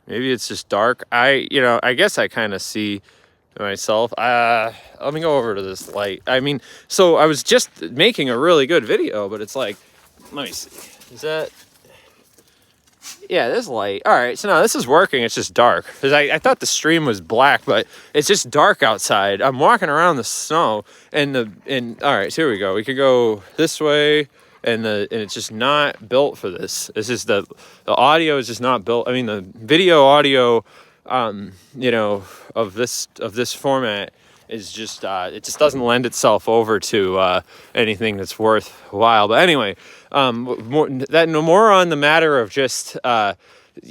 Maybe it's just dark. I guess I kind of see myself. Let me go over to this light. I mean, so I was just making a really good video, but it's like, let me see. Is that... Yeah, this light. All right, so now this is working. It's just dark. Because I thought the stream was black, but it's just dark outside. I'm walking around the snow, and all right, so here we go. We could go this way, and it's just not built for this. It's just the audio is just not built. I mean, the video audio, of this format is just it just doesn't lend itself over to anything that's worthwhile. But anyway, more on the matter of just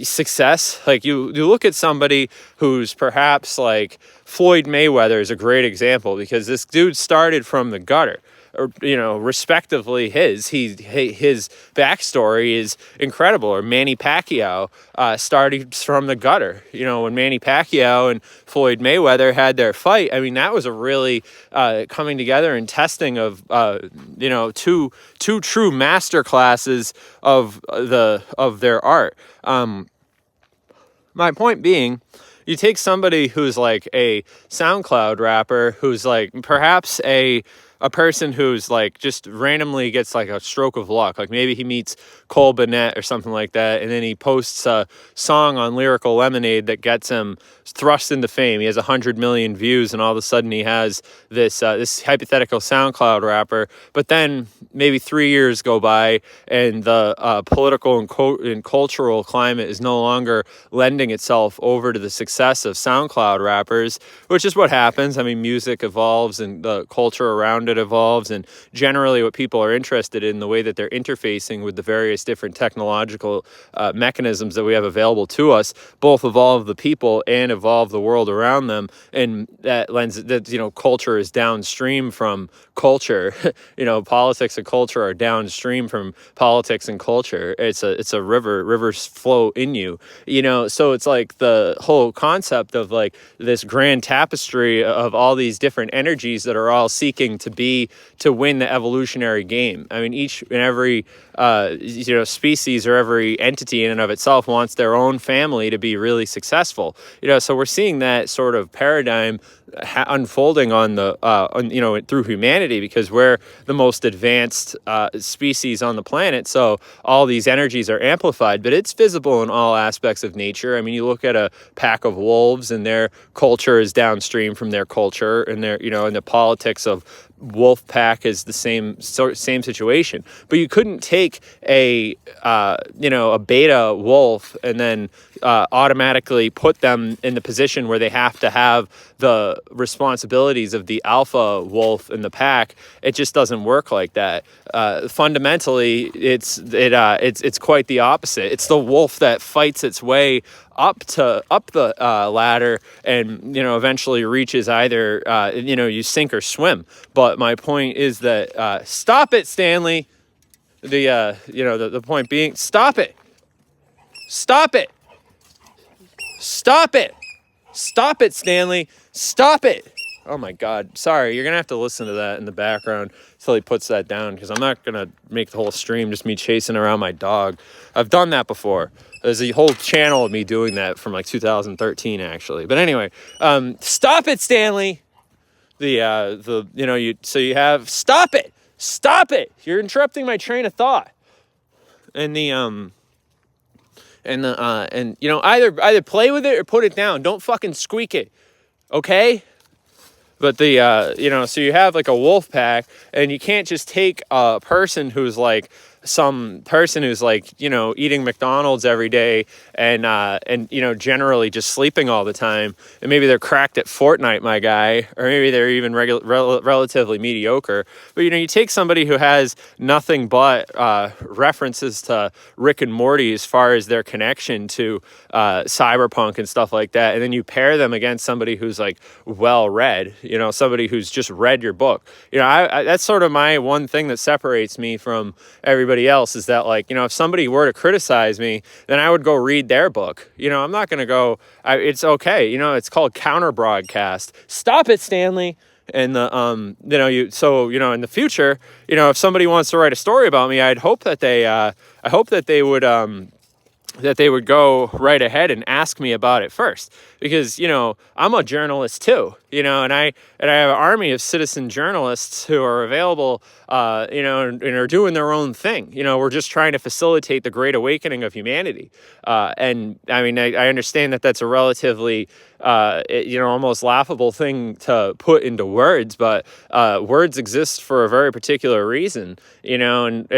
success. Like you look at somebody who's perhaps like Floyd Mayweather is a great example, because this dude started from the gutter. Or, respectively his backstory is incredible. Or Manny Pacquiao started from the gutter. When Manny Pacquiao and Floyd Mayweather had their fight, I mean, that was a really coming together and testing of two true master classes of their art. My point being, you take somebody who's like a SoundCloud rapper, who's like perhaps a person who's like just randomly gets like a stroke of luck. Like maybe he meets Cole Burnett or something like that, and then he posts a song on Lyrical Lemonade that gets him thrust into fame. He has 100 million views, and all of a sudden he has this hypothetical SoundCloud rapper. But then maybe 3 years go by, and the political and cultural climate is no longer lending itself over to the success of SoundCloud rappers, which is what happens. I mean, music evolves and the culture around it evolves, and generally what people are interested in, the way that they're interfacing with the various different technological mechanisms that we have available to us, both evolve the people and evolve the world around them. And that lens that, culture is downstream from culture. Politics and culture are downstream from politics and culture. It's a river. Rivers flow in you. So it's like the whole concept of like this grand tapestry of all these different energies that are all seeking to win the evolutionary game. I mean, each and every species or every entity in and of itself wants their own family to be really successful. So we're seeing that sort of paradigm unfolding on through humanity, because we're the most advanced species on the planet. So all these energies are amplified, but it's visible in all aspects of nature. I mean, you look at a pack of wolves, and their culture is downstream from their culture, and and the politics of wolf pack is the same situation. But you couldn't take a beta wolf and then automatically put them in the position where they have to have the responsibilities of the alpha wolf in the pack. It just doesn't work like that. Fundamentally, it's quite the opposite. It's the wolf that fights its way up the ladder, and eventually reaches either you sink or swim. But my point is that stop it, Stanley. The point being, stop it, stop it, Stanley, stop it. Oh my God, sorry, you're gonna have to listen to that in the background until he puts that down, because I'm not gonna make the whole stream just me chasing around my dog. I've done that before. There's a whole channel of me doing that from like 2013 actually. But anyway, stop it, Stanley. You have stop it. You're interrupting my train of thought. And either play with it or put it down. Don't fucking squeak it. Okay? But so you have like a wolf pack, and you can't just take a person who's like some person who's like, eating McDonald's every day and generally just sleeping all the time. And maybe they're cracked at Fortnite, my guy, or maybe they're even relatively mediocre. But, you take somebody who has nothing but references to Rick and Morty as far as their connection to cyberpunk and stuff like that. And then you pair them against somebody who's like well-read, somebody who's just read your book. That's sort of my one thing that separates me from everybody else, is that like, if somebody were to criticize me, then I would go read their book. I'm not going to go, it's okay. It's called counter broadcast. Stop it, Stanley. And in the future, if somebody wants to write a story about me, I hope that they would, that they would go right ahead and ask me about it first, because I'm a journalist too, and I have an army of citizen journalists who are available, and are doing their own thing. We're just trying to facilitate the great awakening of humanity, and I mean, I understand that that's a relatively almost laughable thing to put into words, but words exist for a very particular reason, and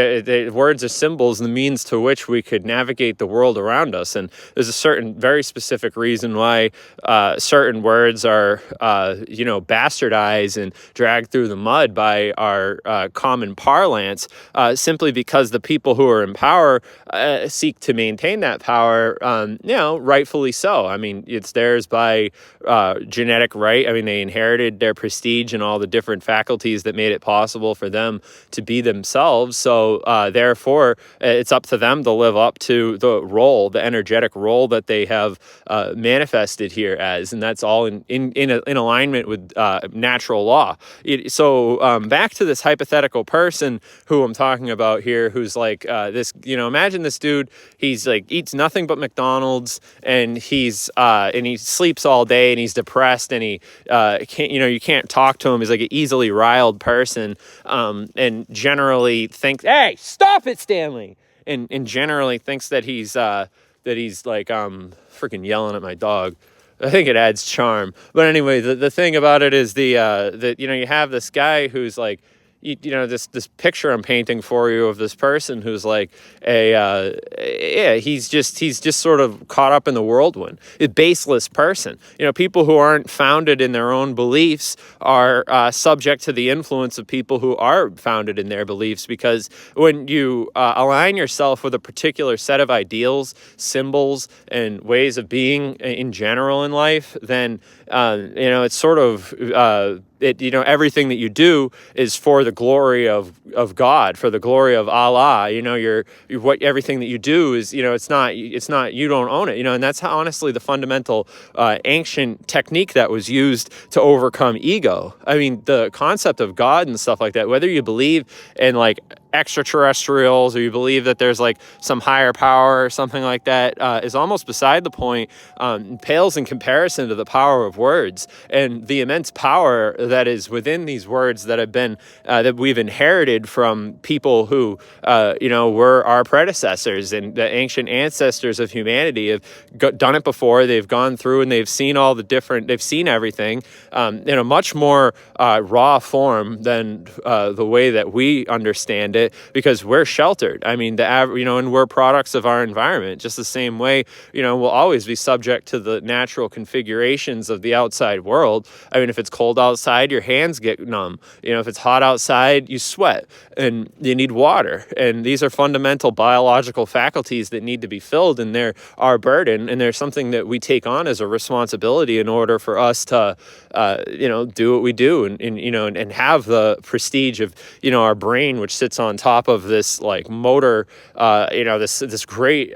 words are symbols and the means to which we could navigate the world around us. And there's a certain very specific reason why certain words are, bastardized and dragged through the mud by our common parlance, simply because the people who are in power seek to maintain that power, rightfully so. I mean, it's theirs by genetic right. I mean, they inherited their prestige and all the different faculties that made it possible for them to be themselves. So therefore, it's up to them to live up to the role, the energetic role that they have manifested here as, and that's all in alignment with natural law. So back to this hypothetical person who I'm talking about here, who's like this. Imagine this dude. He's like eats nothing but McDonald's, and he sleeps all day, and he's depressed, and he can't. You can't talk to him. He's like an easily riled person, and generally thinks, "Hey, stop it, Stanley!" And generally thinks that he's like freaking yelling at my dog. I think it adds charm. But anyway, the thing about it is that you have this guy who's like, this picture I'm painting for you of this person who's like he's just sort of caught up in the whirlwind. A baseless person. People who aren't founded in their own beliefs are subject to the influence of people who are founded in their beliefs, because when you align yourself with a particular set of ideals, symbols, and ways of being in general in life, then it's sort of everything that you do is for the glory of God, for the glory of Allah. Everything that you do is, it's not you don't own it, and that's how, honestly, the fundamental ancient technique that was used to overcome ego. I mean, the concept of God and stuff like that, whether you believe in like extraterrestrials or you believe that there's like some higher power or something like that, is almost beside the point. Pales in comparison to the power of words and the immense power that is within these words that have been that we've inherited from people who were our predecessors and the ancient ancestors of humanity have done it before. They've gone through and they've seen they've seen everything in a much more raw form than the way that we understand it, because we're sheltered. I mean, and we're products of our environment, just the same way, we'll always be subject to the natural configurations of the outside world. I mean, if it's cold outside, your hands get numb. If it's hot outside, you sweat and you need water. And these are fundamental biological faculties that need to be filled, and they're our burden, and they're something that we take on as a responsibility in order for us to, do what we do and have the prestige of, our brain, which sits on top of this like motor, this great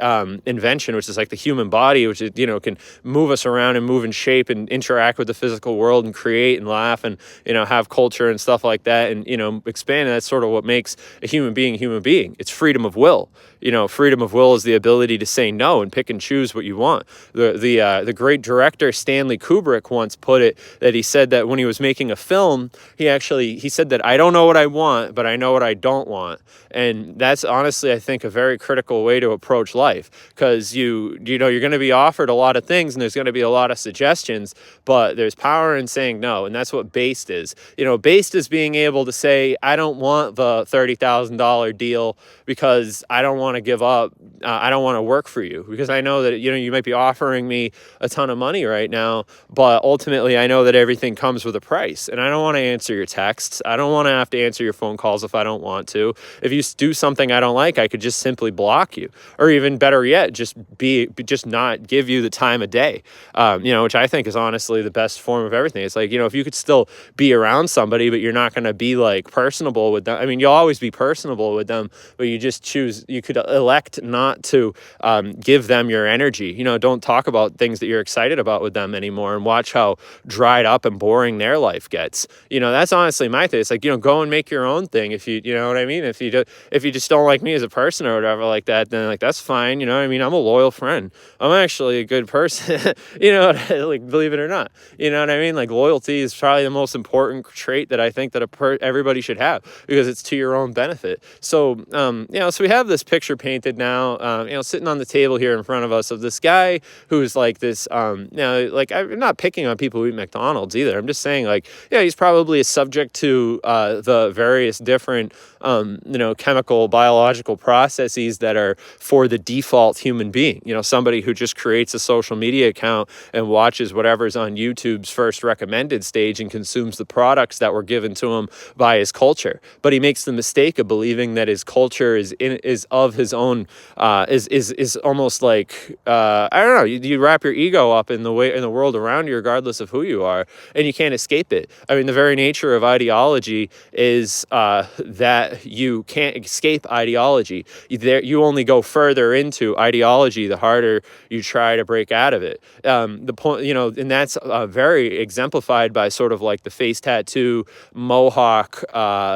invention, which is like the human body, which is, can move us around and move and shape and interact with the physical world and create and laugh and, have culture and stuff like that and, expand. And that's sort of what makes a human being. It's freedom of will. Freedom of will is the ability to say no and pick and choose what you want. The great director Stanley Kubrick once put it that he said that when he was making a film, he said that I don't know what I want, but I know what I don't want. And that's honestly, I think, a very critical way to approach life, because you're going to be offered a lot of things and there's going to be a lot of suggestions, but there's power in saying no. And that's what based is. Based is being able to say, I don't want the $30,000 deal because I don't want to give up. I don't want to work for you, because I know that, you might be offering me a ton of money right now, but ultimately I know that everything comes with a price, and I don't want to answer your texts. I don't want to have to answer your phone calls if I don't want to. If you do something I don't like, I could just simply block you, or even better yet, just not give you the time of day, which I think is honestly the best form of everything. It's like, if you could still be around somebody, but you're not going to be like personable with them. I mean, you'll always be personable with them, but you just choose, you could elect not not to give them your energy. Don't talk about things that you're excited about with them anymore, and watch how dried up and boring their life gets. That's honestly my thing. It's like, go and make your own thing. If you know what I mean? If you just don't like me as a person or whatever like that, then like, that's fine. You know what I mean? I'm a loyal friend. I'm actually a good person, like, believe it or not. You know what I mean? Like, loyalty is probably the most important trait that I think that everybody should have, because it's to your own benefit. So, so we have this picture painted now, sitting on the table here in front of us, of this guy who's like this, like, I'm not picking on people who eat McDonald's either. I'm just saying, like, yeah, he's probably subject to the various different, chemical, biological processes that are for the default human being. Somebody who just creates a social media account and watches whatever's on YouTube's first recommended stage and consumes the products that were given to him by his culture. But he makes the mistake of believing that his culture is of his own, is almost like, I don't know, you wrap your ego up in the world around you, regardless of who you are, and you can't escape it. I mean, the very nature of ideology is that you can't escape ideology. You only go further into ideology the harder you try to break out of it. The point, and that's very exemplified by sort of like the face tattoo, mohawk,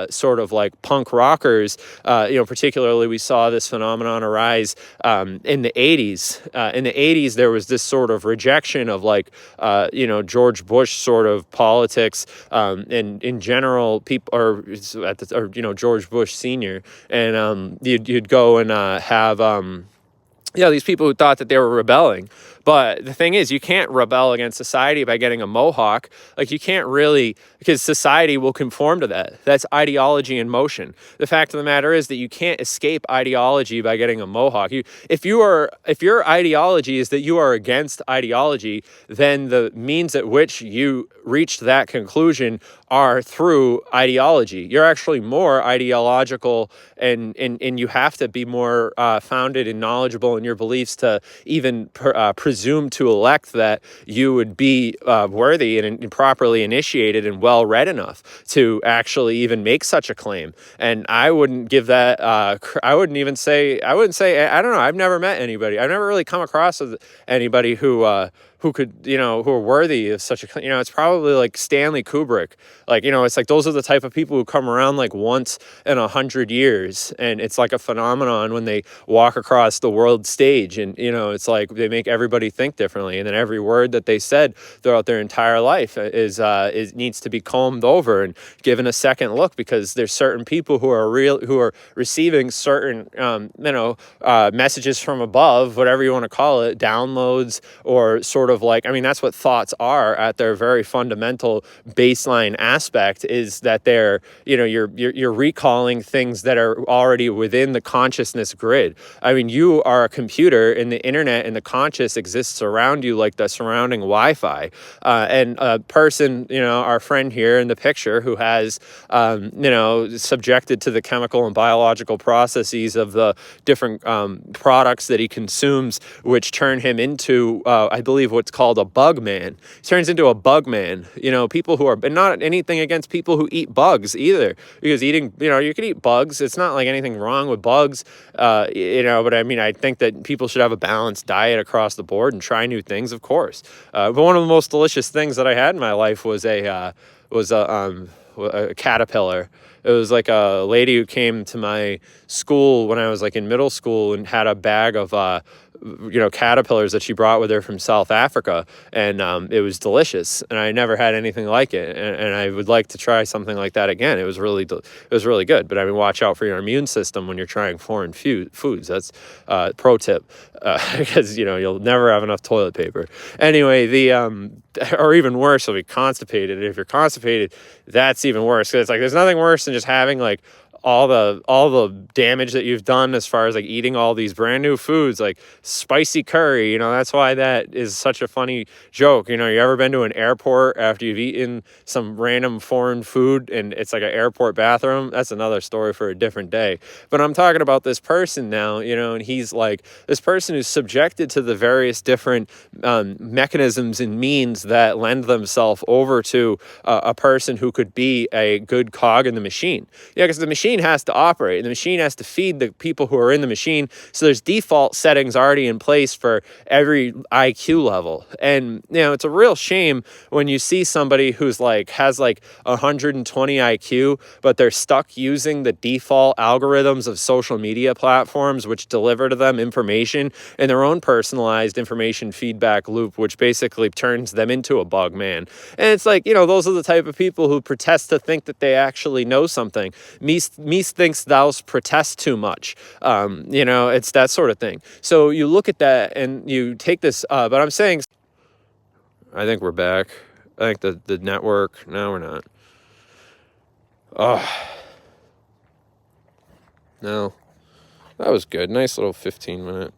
sort of like punk rockers. Particularly we saw this phenomenon arise in the 80s. In the 80s, there was this sort of rejection of like, George Bush sort of politics, and in general, people or George Bush Senior, and you'd go and have these people who thought that they were rebelling. But the thing is, you can't rebel against society by getting a mohawk. Like, you can't really, because society will conform to that. That's ideology in motion. The fact of the matter is that you can't escape ideology by getting a mohawk. If your ideology is that you are against ideology, then the means at which you reached that conclusion are through ideology. You're actually more ideological, and you have to be more founded and knowledgeable in your beliefs to even presume to elect that you would be worthy and properly initiated and well read enough to actually even make such a claim. And I wouldn't give that. I wouldn't say. I don't know. I've never met anybody. I've never really come across anybody who could, who are worthy of such a, it's probably like Stanley Kubrick. Like, it's like those are the type of people who come around like once in 100 years. And it's like a phenomenon when they walk across the world stage, and, it's like they make everybody think differently. And then every word that they said throughout their entire life is needs to be combed over and given a second look, because there's certain people who are receiving certain, messages from above, whatever you want to call it, downloads, or sort of like, I mean, that's what thoughts are at their very fundamental baseline aspect, is that they're, you're recalling things that are already within the consciousness grid. I mean, you are a computer, and the internet and the conscious exists around you like the surrounding Wi-Fi. And a person, our friend here in the picture, who has, subjected to the chemical and biological processes of the different products that he consumes, which turn him into, I believe, what's called a bug man. He turns into a bug man. People who are, but not anything against people who eat bugs either, because eating, you can eat bugs. It's not like anything wrong with bugs, but I mean, I think that people should have a balanced diet across the board and try new things, of course. But one of the most delicious things that I had in my life was a caterpillar. It was like a lady who came to my school when I was like in middle school and had a bag of caterpillars that she brought with her from South Africa, and it was delicious, and I never had anything like it, and I would like to try something like that again. It was really good. But I mean, watch out for your immune system when you're trying foreign foods. That's pro tip, because you'll never have enough toilet paper. Anyway, or even worse, you'll be constipated. If you're constipated, that's even worse, because it's like there's nothing worse than just having like all the damage that you've done as far as like eating all these brand new foods like spicy curry. That's why that is such a funny joke. You ever been to an airport after you've eaten some random foreign food and it's like an airport bathroom? That's another story for a different day. But I'm talking about this person now, and he's like this person who's subjected to the various different mechanisms and means that lend themselves over to a person who could be a good cog in the machine. Yeah, because the machine machine has to operate. The machine has to feed the people who are in the machine. So there's default settings already in place for every IQ level. And, it's a real shame when you see somebody who's like, has like 120 IQ, but they're stuck using the default algorithms of social media platforms, which deliver to them information in their own personalized information feedback loop, which basically turns them into a bug man. And it's like, those are the type of people who protest to think that they actually know something. Me thinks thou protest too much. It's that sort of thing. So you look at that and you take this, but I'm saying, I think we're back. I think the network, no, we're not. Oh, no, that was good. Nice little 15-minute.